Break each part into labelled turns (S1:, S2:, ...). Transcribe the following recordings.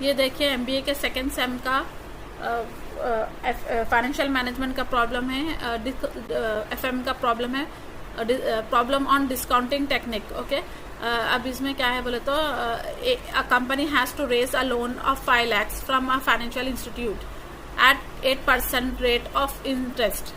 S1: ये देखिए एमबीए के सेकेंड सेम का फाइनेंशियल मैनेजमेंट का प्रॉब्लम है, एफएम का प्रॉब्लम है, problem on discounting technique. Okay, अब इसमें क्या है बोले तो a company has to raise a loan of 5 lakhs from a financial institute at 8% rate of interest.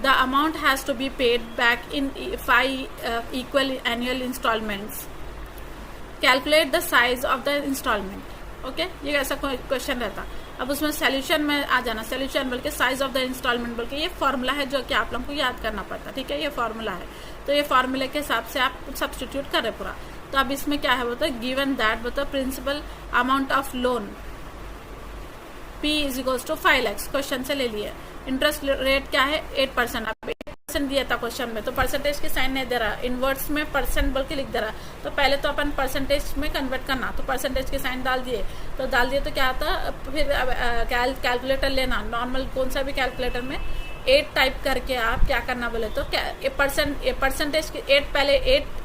S1: The amount has to be paid back in 5 equal annual installments. Calculate the size of the installment. Okay, ये ऐसा question रहता। अब उसमें solution में आ जाना, solution बोल के size of the instalment बोल के ये फॉर्मूला है जो कि आप लोगों को याद करना पड़ता। ठीक है, ये फॉर्मूला है, तो ये फॉर्मूले के हिसाब से आप सब्सटीट्यूट कर रहे पूरा। तो अब इसमें क्या है बोलते गिवन दैट बोलते principal amount of loan P is equals to 5 lakhs, question से ले लिए। इंटरेस्ट रेट क्या है 8%। अब 8% दिया था क्वेश्चन में, तो परसेंटेज की साइन नहीं दे रहा, इनवर्ट्स में परसेंट बोल के लिख दे रहा। तो पहले तो अपन परसेंटेज में कन्वर्ट करना, तो परसेंटेज की साइन डाल दिए, तो क्या आता, फिर कैलकुलेटर लेना, नॉर्मल कौन सा भी कैलकुलेटर में 8 टाइप करके आप क्या करना बोले तो परसेंटेज की 8 पहले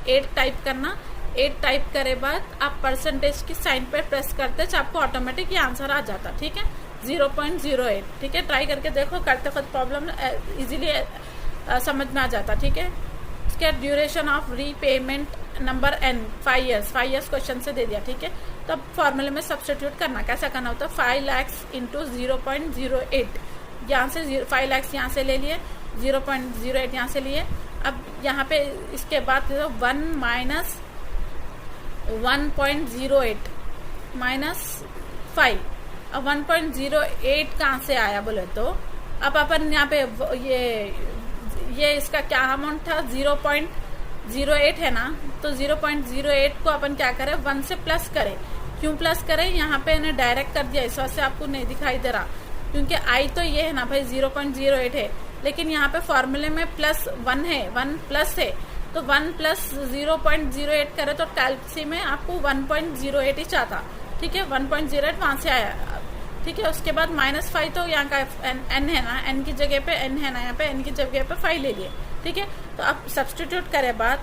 S1: 8 टाइप करना। 8 टाइप करे बाद आप परसेंटेज की साइन पे प्रेस करते आपको ऑटोमेटिक ये आंसर आ जाता। ठीक है, 0.08। ठीक है, ट्राई करके देखो, करते वक्त प्रॉब्लम इजीली समझ में आ जाता। ठीक है, उसके duration of repayment number n 5 years question से दे दिया। ठीक है, तो अब फॉर्मूले में सब्स्टिट्यूट करना, कैसा करना होता है 5 lakhs इंटू 0.08, यहाँ से 5 lakhs यहाँ से ले लिए, 0.08 यहाँ से लिए। अब यहाँ पे इसके बाद 1 माइनस 1.08 माइनस 5। अब 1.08 कहाँ से आया बोले तो अब अपन यहाँ पे ये इसका क्या अमाउंट था 0.08 है ना, तो 0.08 को अपन क्या करें 1 से प्लस करें। क्यों प्लस करें, यहाँ पे इन्हें डायरेक्ट कर दिया, इस वजह से आपको नहीं दिखाई दे रहा, क्योंकि आई तो ये है ना भाई 0.08 है, लेकिन यहाँ पे फॉर्मूले में +1 है, 1 प्लस है, तो 1 प्लस 0.08 करे तो कैलसी में आपको 1.08 ही चाहता। ठीक है, 1.08 वहां से आया। ठीक है, उसके बाद -5 तो यहाँ का n है ना, n की जगह पे n है ना, यहाँ पे n की जगह पे 5 ले लिए। ठीक है, तो अब सब्सटीट्यूट करे बाद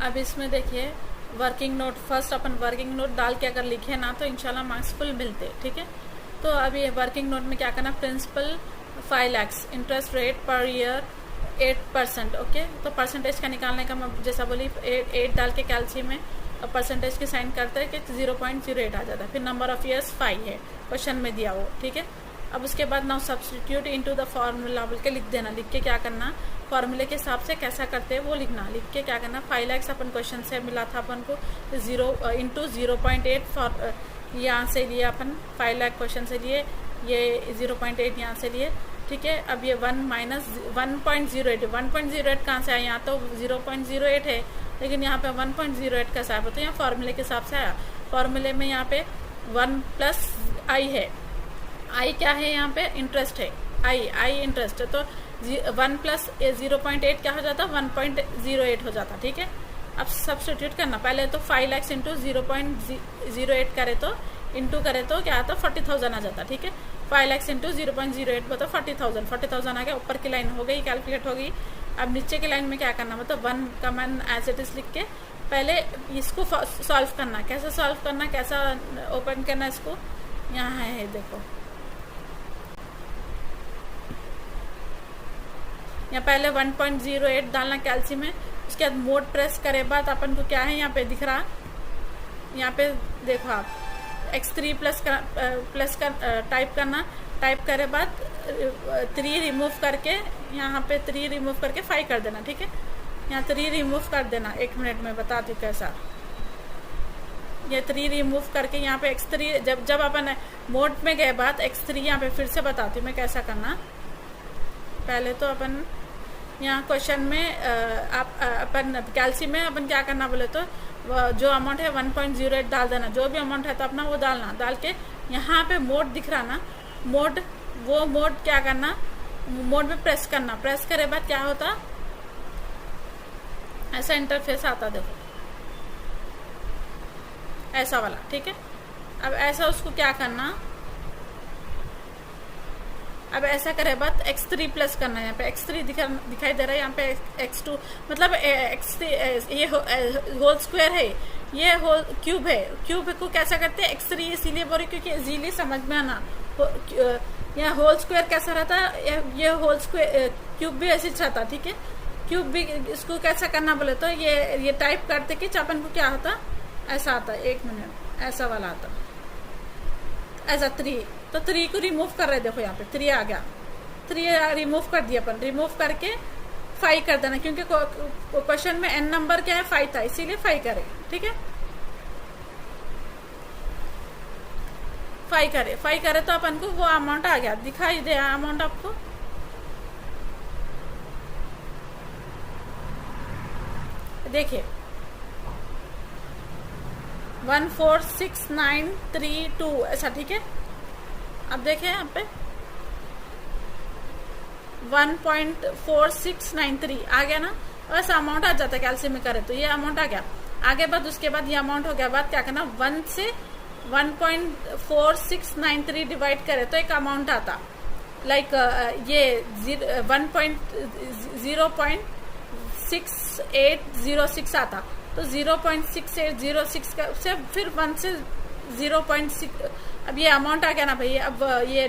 S1: अब इसमें देखिए वर्किंग नोट, फर्स्ट अपन वर्किंग नोट डाल के अगर लिखे ना तो इंशाल्लाह मार्क्स फुल मिलते। ठीक है, तो अभी वर्किंग नोट में क्या करना, principal 5 lakhs, interest rate per year 8%। Okay, तो परसेंटेज का निकालने का मैं जैसा बोली 8 डाल के कैलसी में परसेंटेज की साइन करते हैं कि 0.08 आ जाता है। फिर नंबर ऑफ ईयर्स 5 है क्वेश्चन में दिया वो। ठीक है, अब उसके बाद now substitute into the formula बोल के लिख देना। लिख के क्या करना, फॉर्मूले के हिसाब से कैसा करते हैं वो लिखना। लिख के क्या करना, 5 lakhs अपन क्वेश्चन से मिला था अपन को 0 इंटू 0.8 यहाँ से लिए अपन 5 लाख क्वेश्चन से लिए, ये 0.8 यहाँ से लिए। ठीक है, अब ये 1 माइनस 1.08 कहाँ से आया, यहाँ तो 0.08 है, लेकिन यहाँ पे 1.08 कैसा आया, तो यहाँ फॉर्मूले के हिसाब से आया। फॉर्मूले में यहाँ पे 1 प्लस आई है, आई क्या है यहाँ पे इंटरेस्ट है, आई इंटरेस्ट है, तो 1 प्लस 0.8 क्या हो जाता, 1.08 हो जाता। ठीक है, अब सब्स्टिट्यूट करना, पहले तो 5 lakhs इंटू 0.08 करे तो इंटू करे तो क्या आता 40,000 आ जाता। ठीक है, 5 lakhs इंटू 0.08 मतलब 40,000 आ गया। ऊपर की लाइन हो गई, कैलकुलेट हो गई। अब नीचे की लाइन में क्या करना, मतलब 1 कमन एज इट इज लिख के पहले इसको सॉल्व करना। कैसे सॉल्व करना, कैसा ओपन करना इसको, यहाँ है देखो, यहाँ पहले 1.08 डालना कैलसी में, उसके बाद मोड प्रेस करे बाद अपन को क्या है यहाँ पे दिख रहा, यहाँ पे देखो आप x3 प्लस टाइप करना। टाइप करे बाद 3 रिमूव करके यहाँ पे 3 रिमूव करके 5 कर देना। ठीक है, यहाँ 3 रिमूव कर देना, 1 मिनट में बताती हूँ कैसा। ये 3 रिमूव करके यहाँ पे x3 जब अपन मोड में गए बाद x3 यहाँ पे फिर से बताती हूँ मैं कैसा करना। पहले तो अपन यहाँ क्वेश्चन में अपन कैलसी में अपन क्या करना बोले तो जो अमाउंट है 1.08 डाल देना, जो भी अमाउंट है तो अपना वो डालना। डाल के यहाँ पे मोड दिख रहा ना, मोड वो मोड क्या करना, मोड में प्रेस करना। प्रेस करे बाद क्या होता, ऐसा इंटरफेस आता देखो, ऐसा वाला। ठीक है, अब ऐसा उसको क्या करना, अब ऐसा करे बाद x3 प्लस करना। यहाँ पे x3 दिखाई दे रहा है, यहाँ पे x2 मतलब x3 ये होल स्क्वायर है, ये होल क्यूब है, क्यूब को कैसा करते हैं x3, इसीलिए बोल रही क्योंकि इजीली समझ में आना। यहाँ होल स्क्वायर कैसा रहता, ये होल स्क्वायर क्यूब भी ऐसे रहता, ठीक है। क्यूब भी इसको कैसा करना बोले तो ये टाइप करते कि अपन को क्या होता, ऐसा आता, 1 मिनट, ऐसा वाला आता, ऐसा 3। तो 3 को रिमूव कर रहे, देखो यहाँ पे 3 आ गया, 3 रिमूव कर दिया अपन, रिमूव करके 5 कर देना, क्योंकि क्वेश्चन में n नंबर क्या है, 5 था, इसीलिए 5 करे, ठीक है। 5 करे तो अपन को वो अमाउंट आ गया, दिखाई दे अमाउंट आपको, देखिए 146932 ऐसा, ठीक है। अब देखें यहाँ पे 1.4693 आ गया ना, वैसा अमाउंट आ जाता है कैल्सियम में करे तो, ये अमाउंट आ गया। आगे बाद उसके बाद ये अमाउंट हो गया, बाद क्या करना, 1 से 1.4693 डिवाइड करे तो एक अमाउंट आता, लाइक ये 0.6806 आता, तो 0.6806 का से फिर 1 से 0.6, अब ये अमाउंट आ गया ना भाई। अब ये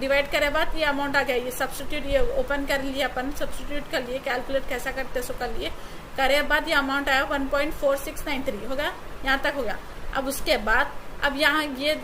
S1: डिवाइड करे बाद ये अमाउंट आ गया, ये सब्स्टिट्यूट, ये ओपन कर लिए अपन, सब्स्टिट्यूट कर लिए, कैलकुलेट कैसा करते सो कर लिए, करे बाद ये अमाउंट आया 1.4693 हो गया, यहाँ तक हो गया। अब उसके बाद अब यहाँ ये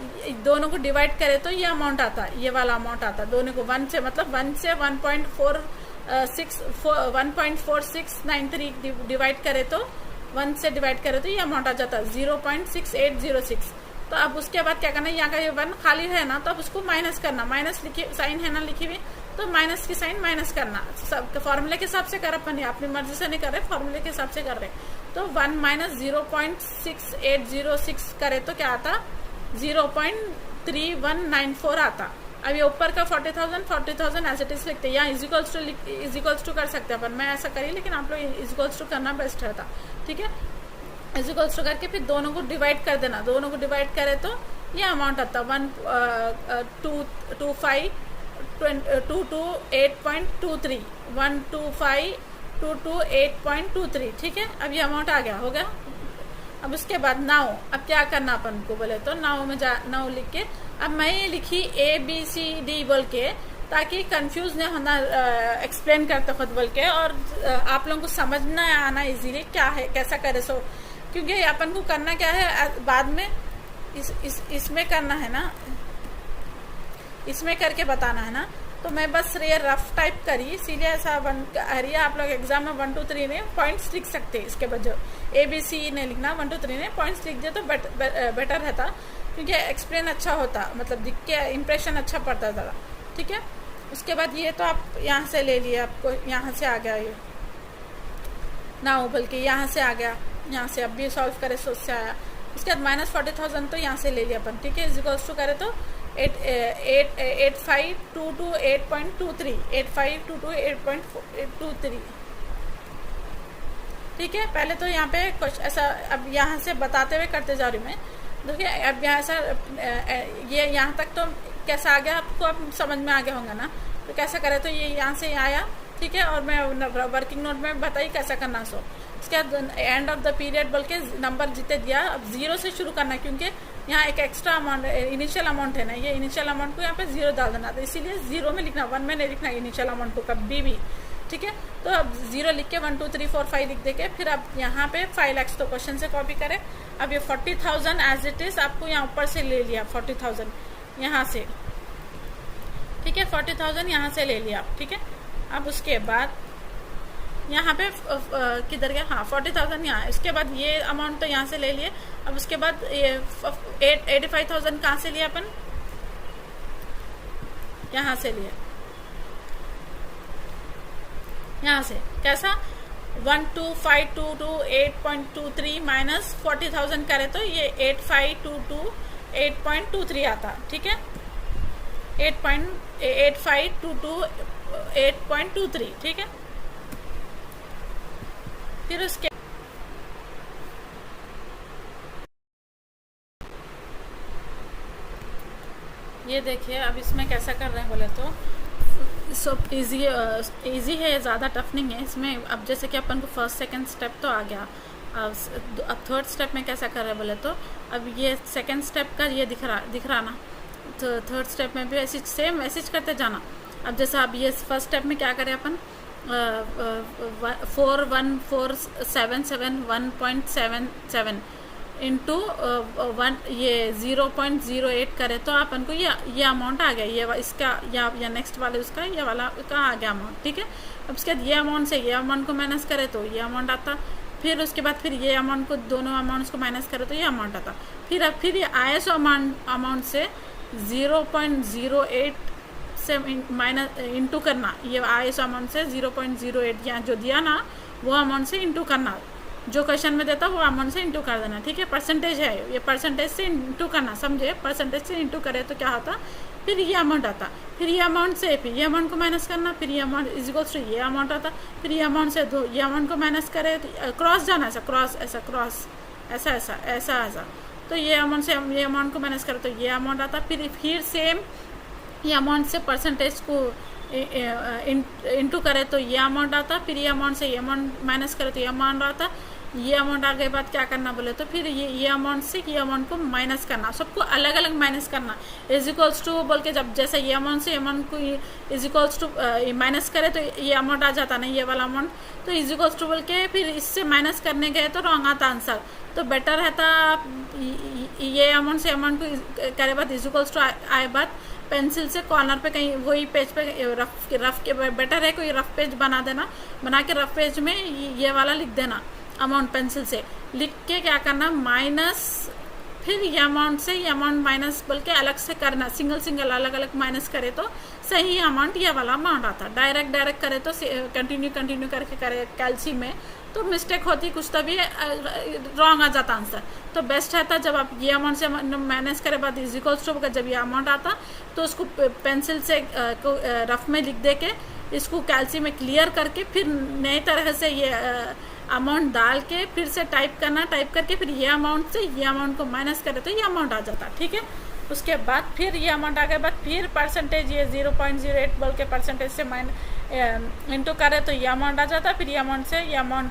S1: दोनों को डिवाइड करे तो ये अमाउंट आता, ये वाला अमाउंट आता, दोनों को 1 से, मतलब 1 से 1.4693 डिवाइड करे तो 1 से डिवाइड करे तो ये अमाउंट आ जाता 0.6806। तो अब उसके बाद क्या करना, यहाँ का ये 1 खाली है ना, तो अब उसको माइनस करना, माइनस लिखी साइन है ना लिखी हुई, तो माइनस की साइन माइनस करना, सब फॉर्मूले के हिसाब से कर, अपन अपनी मर्जी से नहीं कर रहे, फॉर्मूले के हिसाब से कर रहे। तो 1 माइनस 0.6806 करे तो क्या आता, 0.3194 आता। अब ये ऊपर का 40,000 एज इट इज लिखते हैं, यहाँ इजिकल्स टू कर सकते हैं अपन, मैं ऐसा करी, लेकिन आप लोग इजिकल्स टू करना बेस्ट रहता, ठीक है। इजिकल्स टू करके फिर दोनों को डिवाइड कर देना, दोनों को डिवाइड करे तो ये अमाउंट आता 125,228.23, ठीक है। अब ये अमाउंट आ गया, हो गया। अब उसके बाद नाउ, अब क्या करना अपन को बोले तो नाउ में नाउ लिख के, अब मैं ये लिखी ABCD बोल के, ताकि कंफ्यूज नहीं होना एक्सप्लेन करते खुद बोल के, और आप लोगों को समझना आना इजीली क्या है कैसा करे सो, क्योंकि अपन को करना क्या है बाद में इसमें करना है ना, इसमें करके बताना है ना। तो मैं बस ये रफ टाइप करी, इसीलिए ऐसा हरिए आप लोग एग्जाम में 1 2 3 ने पॉइंट्स लिख सकते हैं, इसके बजाय ABC ने लिखना, 1 2 3 ने पॉइंट्स लिख दिया तो बेटर रहता, क्योंकि एक्सप्लेन अच्छा होता, मतलब दिख के इम्प्रेशन अच्छा पड़ता ज़्यादा, ठीक है। उसके बाद ये तो आप यहाँ से ले लिए, आपको यहाँ से आ गया ये ना, बल्कि यहाँ से आ गया, यहाँ से अब भी सॉल्व करे सो उससे आया। उसके बाद -40,000 तो यहाँ से ले लिया अपन, ठीक है, इजिकल्स टू करे तो 8522.23, 8522.23, ठीक है। पहले तो यहाँ पे कुछ ऐसा, अब यहाँ से बताते हुए करते जा रही हूँ मैं, देखिए अब यहाँ ऐसा ये यहाँ तक तो कैसा आ गया आपको, अब समझ में आ गया होगा ना। तो कैसा करे तो ये यहाँ से आया, ठीक है, और मैं वर्किंग नोट में बताई कैसा करना सो। उसके बाद एंड ऑफ द पीरियड बोल के नंबर जितने दिया, अब 0 से शुरू करना, क्योंकि यहाँ एक एक्स्ट्रा अमाउंट इनिशियल अमाउंट है ना, ये इनिशियल अमाउंट को यहाँ पे 0 डाल देना, तो इसीलिए 0 में लिखना, 1 में नहीं लिखना इनिशियल अमाउंट को कभी भी, ठीक है। तो अब 0 लिख के 1 2 3 4 5 लिख दे के, फिर अब यहाँ पे 5 lakhs तो क्वेश्चन से कॉपी करें। अब ये 40,000 एज इट इज आपको यहाँ ऊपर से ले लिया, 40,000 यहाँ से, ठीक है, 40,000 यहाँ से ले लिया, ठीक है। अब उसके बाद यहाँ पे किधर गया, हाँ 40,000 यहाँ, इसके बाद ये अमाउंट तो यहाँ से ले लिए। अब उसके बाद ये 85,000 कहाँ से लिया अपन, यहाँ से लिए, यहाँ से कैसा 12522.8.23 माइनस 40,000 करे तो ये 8522.8.23 आता, ठीक है, 8522.8.23, ठीक है। फिर उसके ये देखिए, अब इसमें कैसा कर रहे हैं बोले तो सब इजी है, ज़्यादा टफ नहीं है इसमें। अब जैसे कि अपन को फर्स्ट सेकंड स्टेप तो आ गया, अब थर्ड स्टेप में कैसा कर रहे हैं बोले तो अब ये सेकंड स्टेप का ये दिख रहा ना, तो थर्ड स्टेप में भी ऐसी सेम मैसेज करते जाना। अब जैसे अब ये फर्स्ट स्टेप में क्या करें अपन 41477 इंटू 1 ये 0.08 करे तो अपन को ये अमाउंट आ गया, ये इसका या नेक्स्ट वाले उसका ये वाला का आ गया अमाउंट, ठीक है। अब उसके बाद ये अमाउंट से ये अमाउंट को माइनस करे तो ये अमाउंट आता, फिर उसके बाद फिर ये अमाउंट को दोनों अमाउंट्स को माइनस करे तो ये अमाउंट आता, फिर ये आईएसओ अमाउंट से 0.08 से माइनस इंटू करना, ये आईएसओ अमाउंट से 0.08 यहाँ जो दिया ना वो अमाउंट से इंटू करना, जो क्वेश्चन में देता वो अमाउंट से इंटू कर देना, ठीक है। परसेंटेज है ये, परसेंटेज से इंटू करना, समझे, परसेंटेज से इंटू करे तो क्या होता, फिर ये अमाउंट आता, फिर ये अमाउंट से फिर ये अमाउंट को माइनस करना, फिर ये अमाउंट इज इक्वल्स टू ये अमाउंट आता, फिर ये अमाउंट से ये अमाउंट को माइनस करे तो क्रॉस जाना, ऐसा क्रॉस ऐसा क्रॉस ऐसा ऐसा ऐसा ऐसा, तो ये अमाउंट से ये अमाउंट को माइनस करे तो ये अमाउंट आता, फिर सेम ये अमाउंट से परसेंटेज को इंटू करे तो ये अमाउंट आता, फिर ये अमाउंट से ये अमाउंट माइनस करे तो ये अमाउंट आता, ये अमाउंट आ गए बाद क्या करना बोले तो फिर ये अमाउंट से ये अमाउंट को माइनस करना, सबको अलग अलग माइनस करना, इज इक्वल्स टू बोल के जब जैसे ये अमाउंट से अमाउंट को इज इक्वल्स टू माइनस करे तो ये अमाउंट आ जाता ना, ये वाला अमाउंट, तो इज इक्वल्स टू बोल के फिर इससे माइनस करने गए तो रॉन्ग आता आंसर, तो बेटर रहता ये अमाउंट से अमाउंट को करे बाद इज इक्वल्स टू आए बाद पेंसिल से कॉर्नर पे कहीं वही पेज पे रफ के बेटर है कोई रफ पेज बना देना, बना के रफ पेज में ये वाला लिख देना अमाउंट, पेंसिल से लिख के क्या करना माइनस, फिर ये अमाउंट से ये अमाउंट माइनस बोल के अलग से करना, सिंगल अलग अलग माइनस करे तो सही अमाउंट ये वाला अमाउंट आता, डायरेक्ट करे तो कंटिन्यू करके करे कैल्सी में तो मिस्टेक होती कुछ, तभी रॉन्ग आ जाता आंसर। तो बेस्ट रहता जब आप ये अमाउंट से माइनस करे बाद इज इक्वल्स टू जब ये अमाउंट आता तो उसको पेंसिल से रफ में लिख दे के इसको कैल्सी में क्लियर करके फिर नई तरह से ये अमाउंट डाल के फिर से टाइप करके फिर ये अमाउंट से ये अमाउंट को माइनस करे तो ये अमाउंट आ जाता, ठीक है। उसके बाद फिर ये अमाउंट आ गया बाद फिर परसेंटेज ये 0.08 बोल के परसेंटेज से इंटू करे तो ये अमाउंट आ जाता, फिर ये अमाउंट से ये अमाउंट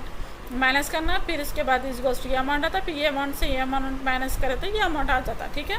S1: माइनस करना, फिर इसके बाद इस गोस्ट ये अमाउंट आता, फिर ये अमाउंट से ये अमाउंट माइनस करे तो ये अमाउंट आ जाता, ठीक है।